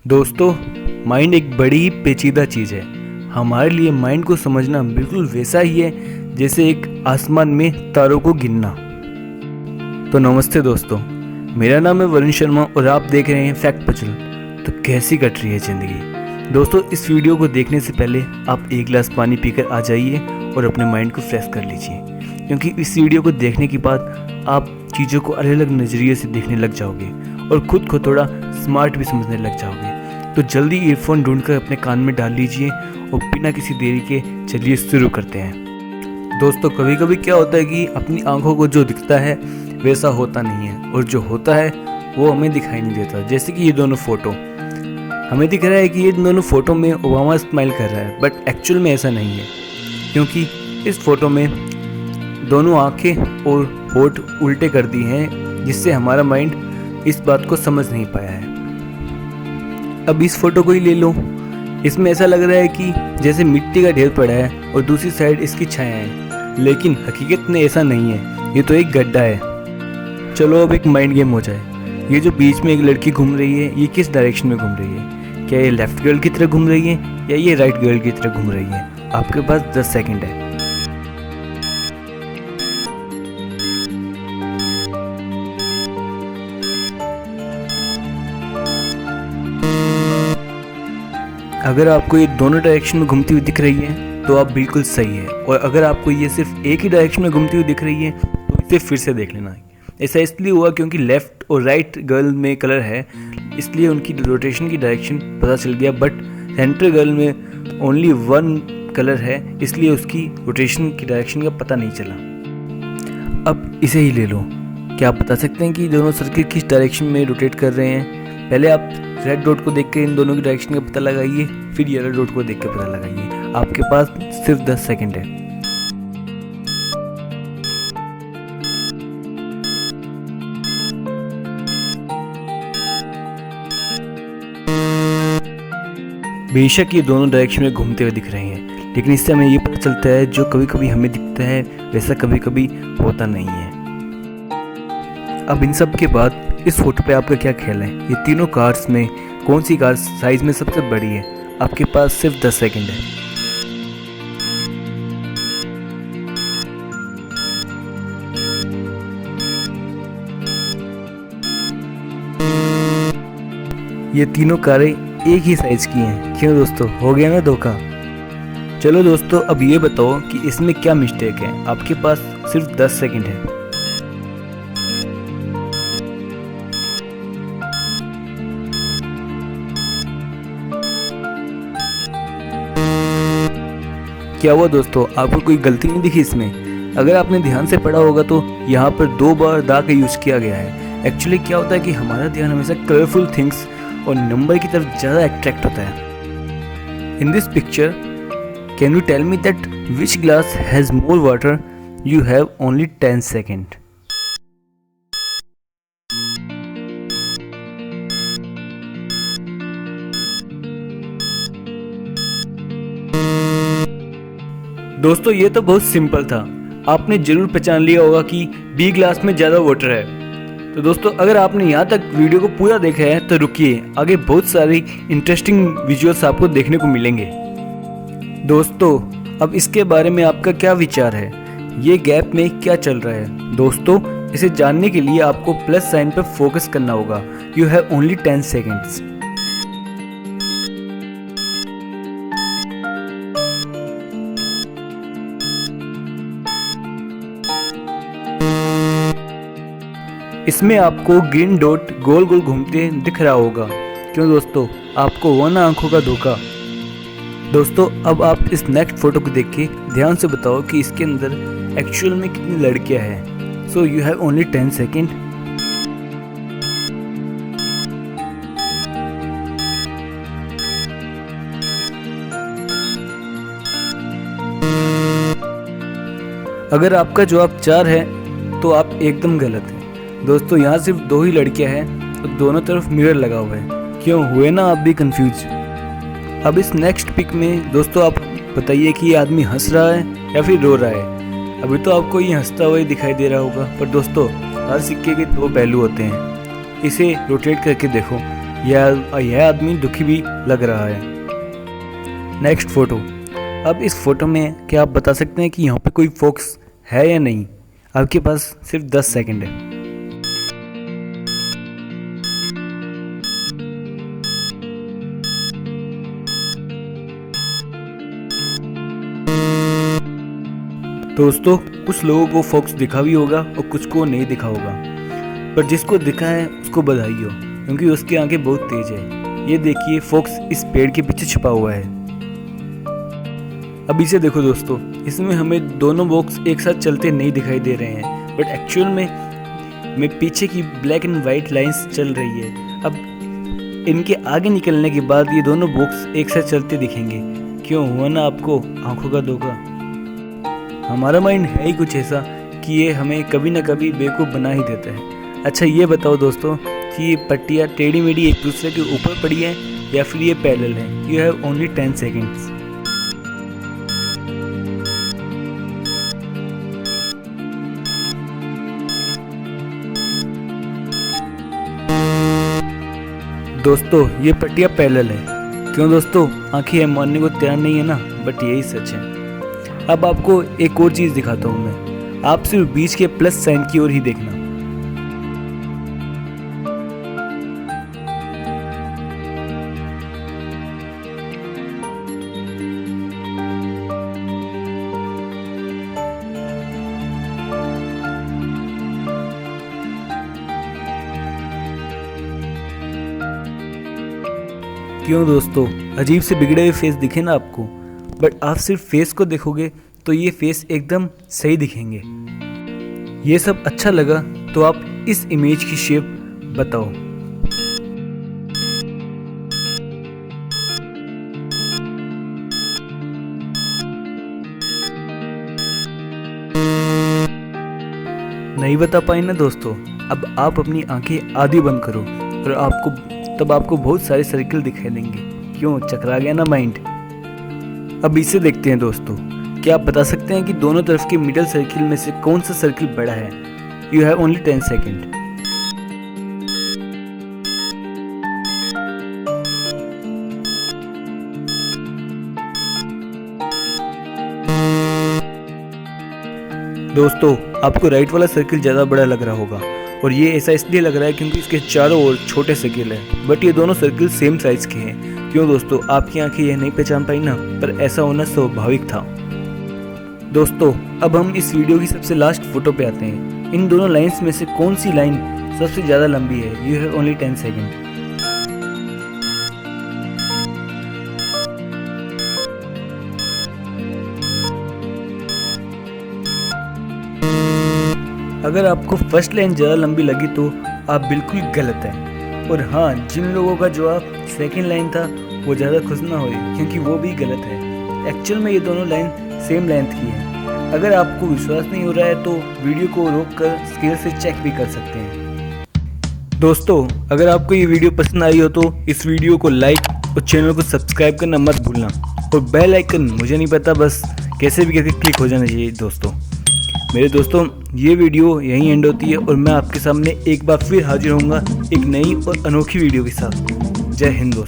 दोस्तों, माइंड एक बड़ी ही पेचीदा चीज़ है। हमारे लिए माइंड को समझना बिल्कुल वैसा ही है जैसे एक आसमान में तारों को गिनना। तो नमस्ते दोस्तों, मेरा नाम है वरुण शर्मा और आप देख रहे हैं फैक्ट पजल। तो कैसी कट रही है ज़िंदगी? दोस्तों, इस वीडियो को देखने से पहले आप एक गिलास पानी पीकर आ जाइए और अपने माइंड को फ्रेश कर लीजिए, क्योंकि इस वीडियो को देखने के बाद आप चीज़ों को अलग अलग नज़रिए से देखने लग जाओगे और ख़ुद को थोड़ा स्मार्ट भी समझने लग जाओगे। तो जल्दी ईयरफोन ढूंढकर अपने कान में डाल लीजिए और बिना किसी देरी के चलिए शुरू करते हैं। दोस्तों, कभी कभी क्या होता है कि अपनी आंखों को जो दिखता है वैसा होता नहीं है, और जो होता है वो हमें दिखाई नहीं देता। जैसे कि ये दोनों फ़ोटो हमें दिख रहा है कि ये दोनों फ़ोटो में ओबामा स्माइल कर रहा है, बट एक्चुअल में ऐसा नहीं है, क्योंकि इस फ़ोटो में दोनों आंखें और होठ उल्टे कर दी हैं, जिससे हमारा माइंड इस बात को समझ नहीं पाया है। अब इस फोटो को ही ले लो, इसमें ऐसा लग रहा है कि जैसे मिट्टी का ढेर पड़ा है और दूसरी साइड इसकी छाया है, लेकिन हकीकत में ऐसा नहीं है, ये तो एक गड्ढा है। चलो अब एक माइंड गेम हो जाए। ये जो बीच में एक लड़की घूम रही है, ये किस डायरेक्शन में घूम रही है? क्या ये लेफ्ट गर्ल की तरह घूम रही है या ये राइट गर्ल की तरह घूम रही है? आपके पास 10 सेकेंड है। अगर आपको ये दोनों डायरेक्शन में घूमती हुई दिख रही है तो आप बिल्कुल सही है, और अगर आपको ये सिर्फ एक ही डायरेक्शन में घूमती हुई दिख रही है तो इसे फिर से देख लेना। ऐसा इसलिए हुआ क्योंकि लेफ़्ट और राइट गर्ल में कलर है, इसलिए उनकी रोटेशन की डायरेक्शन पता चल गया, बट सेंटर गर्ल में ओनली वन कलर है, इसलिए उसकी रोटेशन की डायरेक्शन का पता नहीं चला। अब इसे ही ले लो। क्या आप बता सकते हैं कि दोनों सर्किल किस डायरेक्शन में रोटेट कर रहे हैं? पहले आप रेड डॉट को देख के इन दोनों की डायरेक्शन का पता लगाइए, फिर येलो डॉट को देख के पता लगाइए। आपके पास सिर्फ 10 सेकंड है। बेशक ये दोनों डायरेक्शन में घूमते हुए दिख रहे हैं, लेकिन इससे हमें ये पता चलता है जो कभी कभी हमें दिखता है वैसा कभी कभी होता नहीं है। अब इन सब के बाद इस फोटो पे आपका क्या ख्याल है? ये तीनों कार्स में कौन सी कार साइज में सबसे बड़ी है? आपके पास सिर्फ 10 सेकंड है। ये तीनों कारें एक ही साइज की हैं। क्यों दोस्तों, हो गया ना धोखा? चलो दोस्तों, अब ये बताओ कि इसमें क्या मिस्टेक है? आपके पास सिर्फ 10 सेकंड है। क्या हुआ दोस्तों, आपको कोई गलती नहीं दिखी इसमें? अगर आपने ध्यान से पढ़ा होगा तो यहाँ पर 2 बार दा का यूज़ किया गया है। एक्चुअली क्या होता है कि हमारा ध्यान हमेशा कलरफुल थिंग्स और नंबर की तरफ ज़्यादा अट्रैक्ट होता है। In this picture, can you tell me that which glass has more water? You have only 10 second. दोस्तों, ये तो बहुत सिंपल था। आपने जरूर पहचान लिया होगा कि बी ग्लास में ज़्यादा वाटर है। तो दोस्तों, अगर आपने यहाँ तक वीडियो को पूरा देखा है तो रुकिए, आगे बहुत सारी इंटरेस्टिंग विजुअल्स आपको देखने को मिलेंगे। दोस्तों, अब इसके बारे में आपका क्या विचार है? ये गैप में क्या चल रहा है? दोस्तों, इसे जानने के लिए आपको प्लस साइन पर फोकस करना होगा। You have only 10 seconds. इसमें आपको ग्रीन डॉट गोल गोल घूमते दिख रहा होगा। क्यों दोस्तों, आपको हुआ ना आंखों का धोखा? दोस्तों, अब आप इस नेक्स्ट फोटो को देख के ध्यान से बताओ कि इसके अंदर एक्चुअल में कितनी लड़कियां हैं। So you have only 10 second. अगर आपका जवाब 4 है तो आप एकदम गलत हैं। दोस्तों, यहाँ सिर्फ 2 ही लड़कियां हैं और दोनों तरफ मिरर लगा हुआ है। क्यों हुए ना आप भी कंफ्यूज? अब इस नेक्स्ट पिक में दोस्तों आप बताइए कि ये आदमी हंस रहा है या फिर रो रहा है। अभी तो आपको ये हंसता हुआ ही दिखाई दे रहा होगा, पर दोस्तों हर सिक्के के 2 पहलू होते हैं। इसे रोटेट करके देखो, यह आदमी दुखी भी लग रहा है। Next photo. अब इस फोटो में क्या आप बता सकते हैं कि यहाँ पे कोई फोकस है या नहीं? आपके पास सिर्फ 10 सेकंड है। दोस्तों, कुछ लोगों को फोकस दिखा भी होगा और कुछ को नहीं दिखा होगा, पर जिसको दिखा है उसको बधाई हो, क्योंकि उसकी आंखें बहुत तेज है। ये देखिए, फोकस इस पेड़ के पीछे छुपा हुआ है। अब इसे देखो दोस्तों, इसमें हमें दोनों बॉक्स एक साथ चलते नहीं दिखाई दे रहे हैं, बट एक्चुअल में पीछे की ब्लैक एंड वाइट लाइंस चल रही है। अब इनके आगे निकलने के बाद ये दोनों बॉक्स एक साथ चलते दिखेंगे। क्यों हुआ ना आपको आंखों का धोखा? हमारा माइंड है ही कुछ ऐसा कि ये हमें कभी ना कभी बेवकूफ़ बना ही देता है। अच्छा, ये बताओ दोस्तों कि ये पट्टियाँ टेढ़ी मेढ़ी एक दूसरे के ऊपर पड़ी है या फिर ये पैरेलल है? You have only 10 seconds. दोस्तों, ये पट्टियाँ पैरेलल है। क्यों दोस्तों, आंखें मानने को तैयार नहीं है ना, बट यही सच है। अब आपको एक और चीज़ दिखाता हूँ मैं। आप सिर्फ बीच के प्लस साइन की ओर ही देखना। क्यों दोस्तों, अजीब से बिगड़े हुए फेस दिखे ना आपको, बट आप सिर्फ फेस को देखोगे तो ये फेस एकदम सही दिखेंगे। ये सब अच्छा लगा तो आप इस इमेज की शेप बताओ। नहीं बता पाए ना दोस्तों? अब आप अपनी आंखें आधी बंद करो और आपको बहुत सारे सर्किल दिखाई देंगे। क्यों, चकरा गया ना माइंड? अब इसे देखते हैं दोस्तों। क्या आप बता सकते हैं कि दोनों तरफ के मिडल सर्किल में से कौन सा सर्किल बड़ा है? You have only 10 second. दोस्तों, आपको राइट वाला सर्किल ज़्यादा बड़ा लग रहा होगा, और ये ऐसा इसलिए लग रहा है क्योंकि इसके चारों ओर छोटे सर्किल हैं, बट ये दोनों सर्किल सेम साइज के हैं। क्यों दोस्तों, आपकी आंखें यह नहीं पहचान पाई ना, पर ऐसा होना स्वाभाविक था। दोस्तों, अब हम इस वीडियो की सबसे लास्ट फोटो पे आते हैं। इन दोनों लाइंस में से कौन सी लाइन सबसे ज़्यादा लंबी है? You have only 10 second. अगर आपको फर्स्ट लाइन ज़्यादा लंबी लगी तो आप बिल्कुल गलत हैं। और हाँ, जिन लोगों का जवाब सेकंड लाइन था वो ज़्यादा खुश ना होए, क्योंकि वो भी गलत है। एक्चुअल में ये दोनों लाइन सेम लेंथ की है। अगर आपको विश्वास नहीं हो रहा है तो वीडियो को रोककर स्केल से चेक भी कर सकते हैं। दोस्तों, अगर आपको ये वीडियो पसंद आई हो तो इस वीडियो को लाइक और चैनल को सब्सक्राइब करना मत भूलना, और बेल आइकन मुझे नहीं पता, बस कैसे भी करके क्लिक हो जाना चाहिए दोस्तों। मेरे दोस्तों, ये वीडियो यहीं एंड होती है और मैं आपके सामने एक बार फिर हाजिर होऊंगा एक नई और अनोखी वीडियो के साथ। जय हिंद दोस्तों।